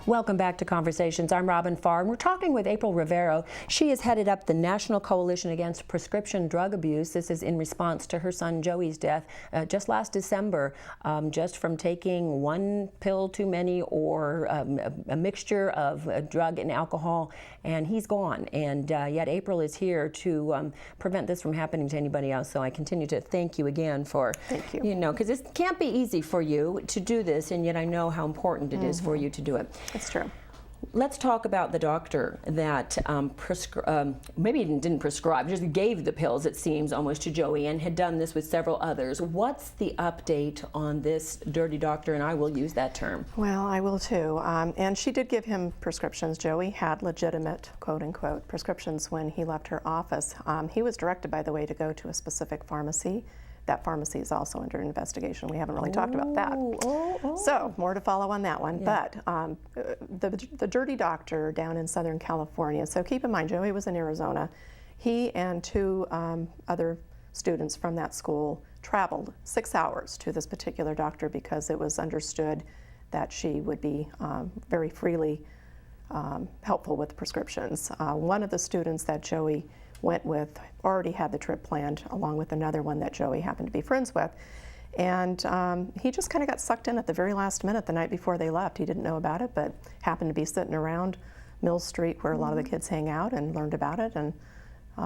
Welcome back to Conversations. I'm Robin Farr, and we're talking with April Rivero. She has headed up the National Coalition Against Prescription Drug Abuse. This is in response to her son Joey's death just last December, just from taking one pill too many or a mixture of drug and alcohol, and he's gone. And yet April is here to prevent this from happening to anybody else. So I continue to thank you again for, thank you. You know, because it can't be easy for you to do this, and yet I know how important it is for you to do it. That's true. Let's talk about the doctor that maybe didn't prescribe, just gave the pills, it seems, almost to Joey, and had done this with several others. What's the update on this dirty doctor? And I will use that term. Well, I will too. And she did give him prescriptions. Joey had legitimate, quote unquote, prescriptions when he left her office. He was directed, by the way, to go to a specific pharmacy. That pharmacy is also under investigation. We haven't really talked about that. So more to follow on that one. Yeah. But the dirty doctor down in Southern California, so keep in mind, Joey was in Arizona. He and two other students from that school traveled 6 hours to this particular doctor because it was understood that she would be very freely helpful with prescriptions. One of the students that Joey went with already had the trip planned, along with another one that Joey happened to be friends with. And he just kind of got sucked in at the very last minute the night before they left. He didn't know about it, but happened to be sitting around Mill Street where a lot of the kids hang out and learned about it. And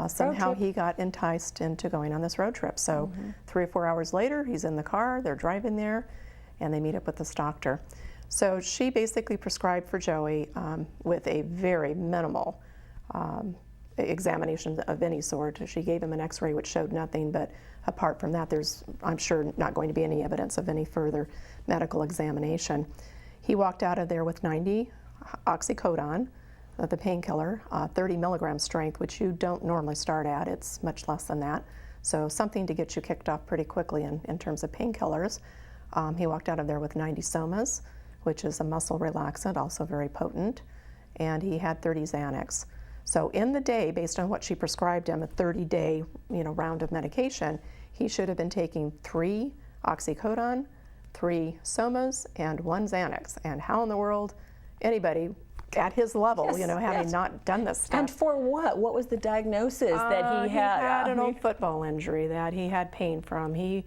somehow he got enticed into going on this road trip. So 3 or 4 hours later, he's in the car, they're driving there, and they meet up with this doctor. So she basically prescribed for Joey with a very minimal examination of any sort. She gave him an x-ray which showed nothing, but apart from that, there's, I'm sure, not going to be any evidence of any further medical examination. He walked out of there with 90 oxycodone, the painkiller, 30 milligram strength, which you don't normally start at. It's much less than that. So something to get you kicked off pretty quickly in terms of painkillers. He walked out of there with 90 somas, which is a muscle relaxant, also very potent, and he had 30 Xanax. So in the day, based on what she prescribed him, a 30-day round of medication, he should have been taking 3 oxycodone, 3 somas, and 1 Xanax. And how in the world anybody at his level, having not done this stuff. And for what? What was the diagnosis that he had? He had an old football injury that he had pain from. He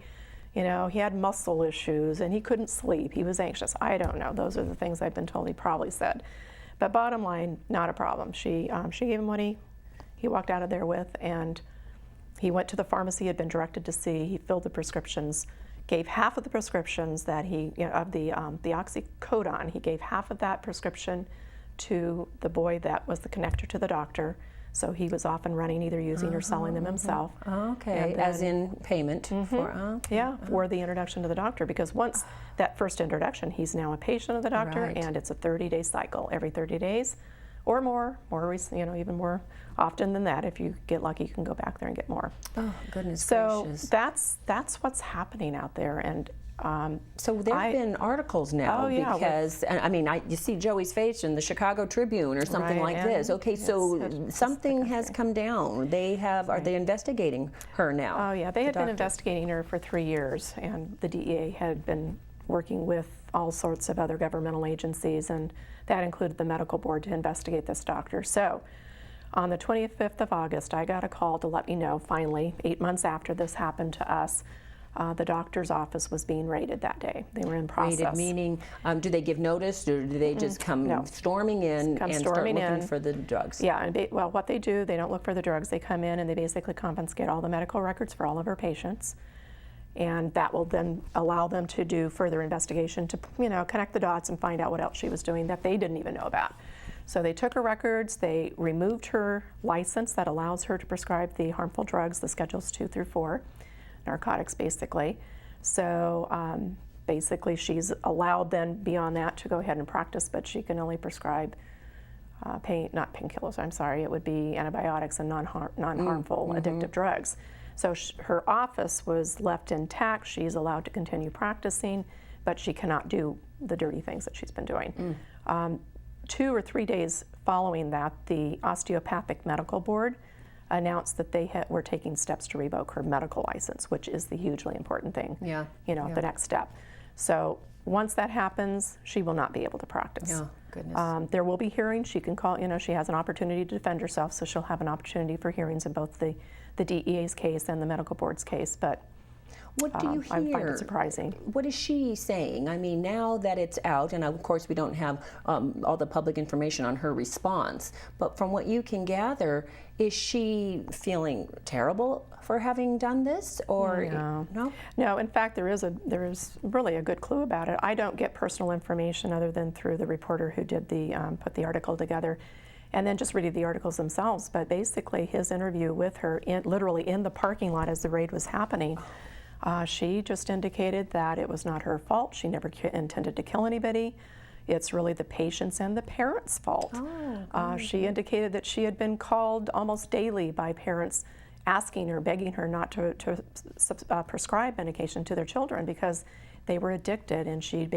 had muscle issues and he couldn't sleep. He was anxious. I don't know. Those are the things I've been told he probably said. But bottom line, not a problem. She gave him what he walked out of there with, and he went to the pharmacy he had been directed to see. He filled the prescriptions, gave half of the prescriptions that of the oxycodone, he gave half of that prescription to the boy that was the connector to the doctor. So he was off and running, either using or selling them himself. Okay, then, as in payment for for the introduction to the doctor. Because once that first introduction, he's now a patient of the doctor, and it's a 30-day cycle. Every 30 days, or more even more often than that. If you get lucky, you can go back there and get more. Oh, goodness gracious! So that's what's happening out there, and. So there have been articles now because, I mean, you see Joey's face in the Chicago Tribune or something like this. Okay, so something has come down. They have, are they investigating her now? Oh yeah, they had been investigating her for 3 years, and the DEA had been working with all sorts of other governmental agencies, and that included the medical board to investigate this doctor. So on the 25th of August, I got a call to let me know, finally, 8 months after this happened to us, the doctor's office was being raided that day. They were in process. Raided meaning, do they give notice, or do they just come storming in and start looking for the drugs? Yeah, and well, what they do, they don't look for the drugs. They come in and they basically confiscate all the medical records for all of our patients, and that will then allow them to do further investigation to, connect the dots and find out what else she was doing that they didn't even know about. So they took her records, they removed her license that allows her to prescribe the harmful drugs, the Schedules 2 through 4. Narcotics, basically. So basically she's allowed then beyond that to go ahead and practice, but she can only prescribe not painkillers, I'm sorry, it would be antibiotics and non-harmful addictive drugs. So her office was left intact. She's allowed to continue practicing, but she cannot do the dirty things that she's been doing. 2 or 3 days following that, the Osteopathic Medical Board announced that they were taking steps to revoke her medical license, which is the hugely important thing, the next step. So Once that happens, she will not be able to practice. Oh, goodness. There will be hearings. She can call, she has an opportunity to defend herself, so she'll have an opportunity for hearings in both the DEA's case and the medical board's case. But what do you hear? I find it surprising. What is she saying? I mean, now that it's out, and of course we don't have all the public information on her response, but from what you can gather, is she feeling terrible for having done this, or no? No, in fact, there is really a good clue about it. I don't get personal information other than through the reporter who did put the article together, and then just reading the articles themselves. But basically, his interview with her, literally in the parking lot as the raid was happening. She just indicated that it was not her fault. She never intended to kill anybody. It's really the patient's and the parents' fault. She indicated that she had been called almost daily by parents asking her, begging her not to prescribe medication to their children because they were addicted. And she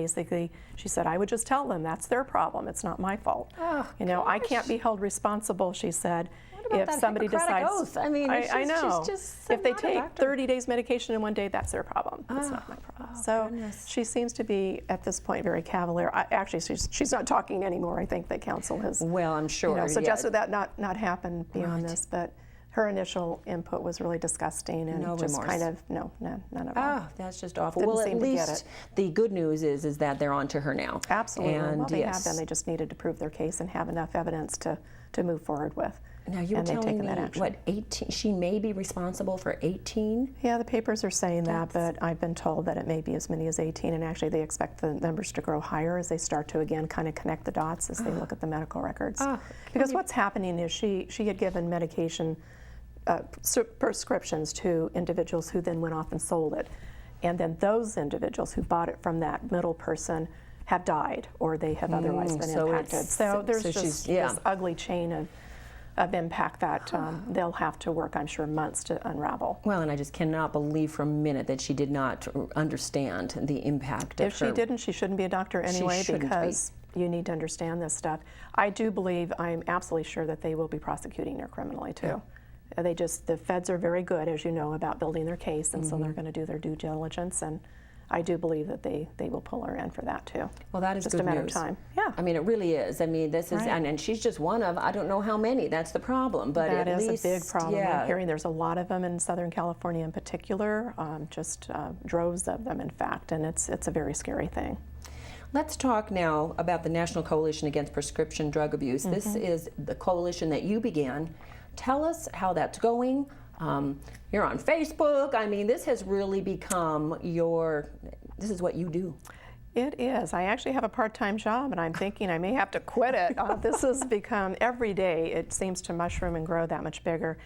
said, I would just tell them that's their problem. It's not my fault. Oh, I can't be held responsible, she said. If somebody decides, oath? I mean, I know. Just if they take 30 days medication in one day, that's their problem. It's not my problem. So goodness. She seems to be at this point very cavalier. Actually, she's not talking anymore. I think the council has, well, I'm sure, suggested that not happen beyond this. But her initial input was really disgusting and no just remorse. kind of none at all. That's just awful. Didn't well, seem at to get least it. the good news is that they're on to her now. Absolutely. And well, they have been. They just needed to prove their case and have enough evidence to move forward with. Now you were telling me, what, 18? She may be responsible for 18? Yeah, the papers are saying that, but I've been told that it may be as many as 18, and actually they expect the numbers to grow higher as they start to, again, kind of connect the dots as they look at the medical records. Because what's happening is she had given medication prescriptions to individuals who then went off and sold it. And then those individuals who bought it from that middle person have died, or they have otherwise been impacted. So there's just this ugly chain of impact that they'll have to work, I'm sure, months to unravel. Well, and I just cannot believe for a minute that she did not understand the impact of If she didn't, she shouldn't be a doctor anyway, because you need to understand this stuff. I do believe, I'm absolutely sure that they will be prosecuting her criminally too. Yeah. The feds are very good, as you know, about building their case, and so they're going to do their due diligence, and I do believe that they will pull her in for that too. Well, that is just good a matter news. of time. Yeah. I mean, it really is. I mean, this is, and she's just one of, I don't know how many. That's the problem. But that at is least, a big problem. Yeah. I'm hearing there's a lot of them in Southern California in particular, just droves of them, in fact, and it's a very scary thing. Let's talk now about the National Coalition Against Prescription Drug Abuse. This is the coalition that you began. Tell us how that's going. You're on Facebook. I mean, this has really become this is what you do. It is. I actually have a part-time job, and I'm thinking I may have to quit it. This has become, every day, it seems to mushroom and grow that much bigger.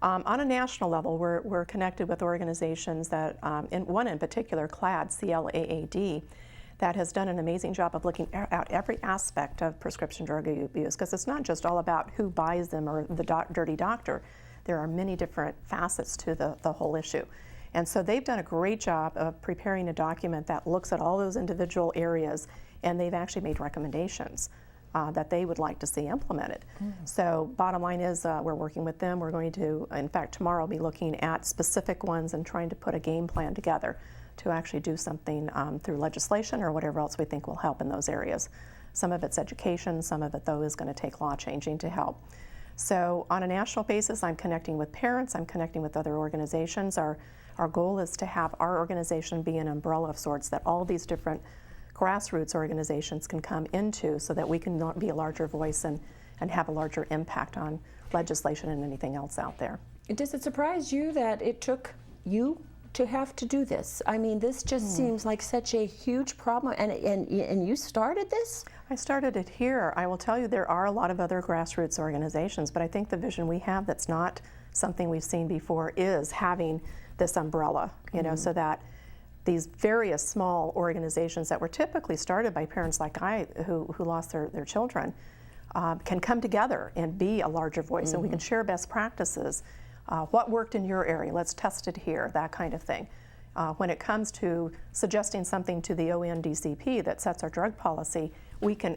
On a national level, we're connected with organizations that, one in particular, CLAAD, C-L-A-A-D, that has done an amazing job of looking at every aspect of prescription drug abuse, because it's not just all about who buys them or the dirty doctor. There are many different facets to the whole issue. And so they've done a great job of preparing a document that looks at all those individual areas, and they've actually made recommendations that they would like to see implemented. So bottom line is we're working with them. We're going to, in fact, tomorrow be looking at specific ones and trying to put a game plan together to actually do something through legislation or whatever else we think will help in those areas. Some of it's education, some of it, though, is going to take law changing to help. So on a national basis, I'm connecting with parents, I'm connecting with other organizations. Our goal is to have our organization be an umbrella of sorts that all these different grassroots organizations can come into, so that we can be a larger voice and have a larger impact on legislation and anything else out there. Does it surprise you that it took you to have to do this? I mean, this just seems like such a huge problem, and you started this? I started it here. I will tell you, there are a lot of other grassroots organizations, but I think the vision we have that's not something we've seen before is having this umbrella, so that these various small organizations that were typically started by parents like I who lost their children can come together and be a larger voice, and we can share best practices. What worked in your area? Let's test it here, that kind of thing. When it comes to suggesting something to the ONDCP that sets our drug policy, we can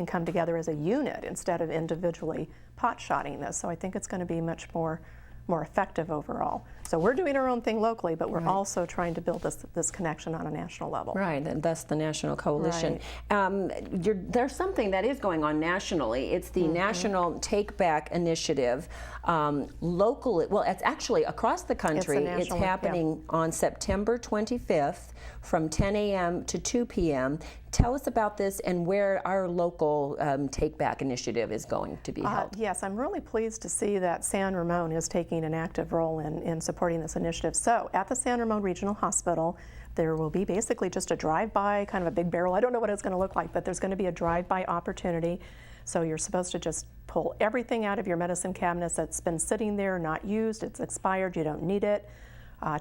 come together as a unit instead of individually pot-shotting this. So I think it's going to be much more more effective overall. So we're doing our own thing locally, but we're also trying to build this connection on a national level. Right, and thus the National Coalition. There's something that is going on nationally. It's the National Take Back Initiative. Locally, well, it's actually across the country. It's happening on September 25th from 10 a.m. to 2 p.m. Tell us about this and where our local Take Back Initiative is going to be held. Yes, I'm really pleased to see that San Ramon is taking an active role in supporting this initiative. So at the San Ramon Regional Hospital, there will be basically just a drive-by, kind of a big barrel. I don't know what it's going to look like, but there's going to be a drive-by opportunity. So you're supposed to just pull everything out of your medicine cabinets that's been sitting there, not used, it's expired, you don't need it.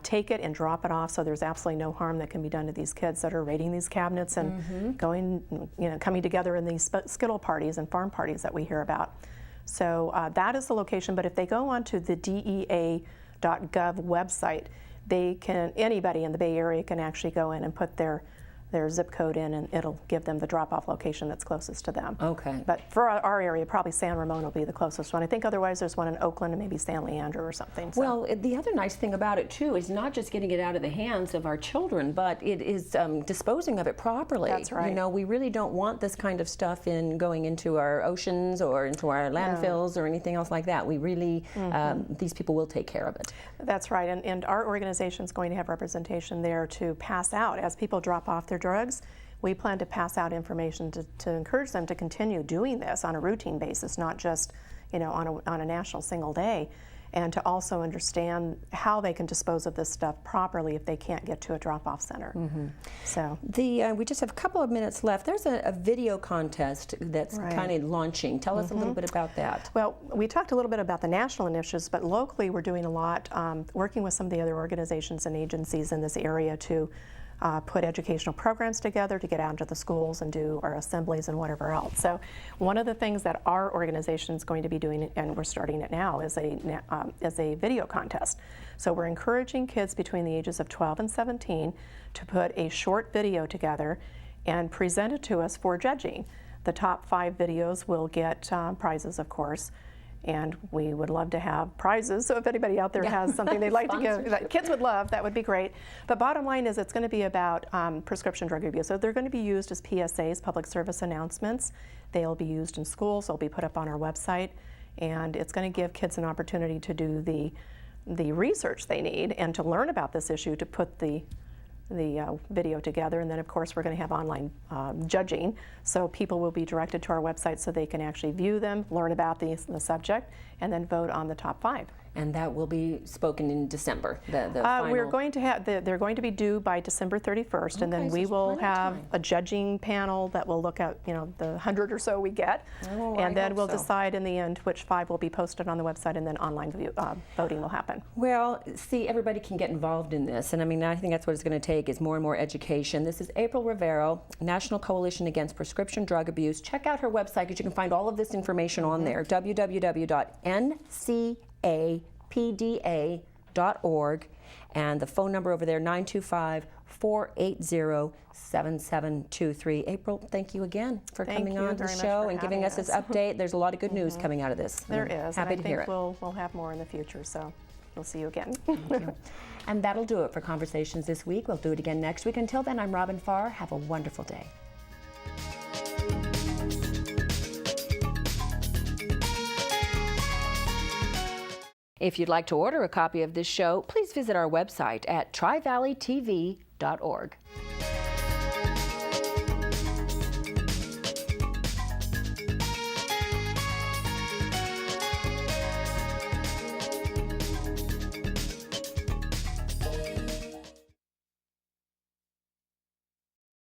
Take it and drop it off, so there's absolutely no harm that can be done to these kids that are raiding these cabinets and coming together in these skittle parties and farm parties that we hear about. So that is the location, but if they go onto the DEA.gov website, anybody in the Bay Area can actually go in and put their zip code in, and it'll give them the drop-off location that's closest to them. Okay. But for our area, probably San Ramon will be the closest one. I think otherwise there's one in Oakland and maybe San Leandro or something. So. Well, the other nice thing about it, too, is not just getting it out of the hands of our children, but it is disposing of it properly. That's right. You know, we really don't want this kind of stuff going into our oceans or into our landfills or anything else like that. We really, these people will take care of it. That's right, and our organization is going to have representation there to pass out as people drop off their drugs. We plan to pass out information to encourage them to continue doing this on a routine basis, not just on a national single day, and to also understand how they can dispose of this stuff properly if they can't get to a drop-off center. So we just have a couple of minutes left. There's a video contest that's kind of launching. Tell us a little bit about that. Well, we talked a little bit about the national initiatives, but locally we're doing a lot, working with some of the other organizations and agencies in this area to put educational programs together to get out into the schools and do our assemblies and whatever else. So one of the things that our organization is going to be doing, and we're starting it now, is a video contest. So we're encouraging kids between the ages of 12 and 17 to put a short video together and present it to us for judging. The top 5 videos will get prizes, of course. And we would love to have prizes, so if anybody out there has something they'd like to give that kids would love, that would be great. But bottom line is it's going to be about prescription drug abuse. So they're going to be used as PSAs, public service announcements. They'll be used in schools, they'll be put up on our website, and it's going to give kids an opportunity to do the research they need and to learn about this issue, to put the video together. And then of course we're going to have online judging, so people will be directed to our website so they can actually view them, learn about the subject, and then vote on the top 5. And that will be spoken in December. We're going to have they're going to be due by December 31st, and then we will have a judging panel that will look at the 100 or so we get, and then we'll decide in the end which 5 will be posted on the website, and then online voting will happen. Well, see, everybody can get involved in this, and I mean, I think that's what it's going to take, is more and more education. This is April Rivero, National Coalition Against Prescription Drug Abuse. Check out her website because you can find all of this information on there, www.ncapda.org, and the phone number over there, 925-480-7723. April, thank you again for coming on the show and giving us this update. There's a lot of good news coming out of this. There is. Happy to hear it. We'll have more in the future, so we'll see you again. Thank you. And that'll do it for Conversations this week. We'll do it again next week. Until then, I'm Robin Farr. Have a wonderful day. If you'd like to order a copy of this show, please visit our website at trivalleytv.org.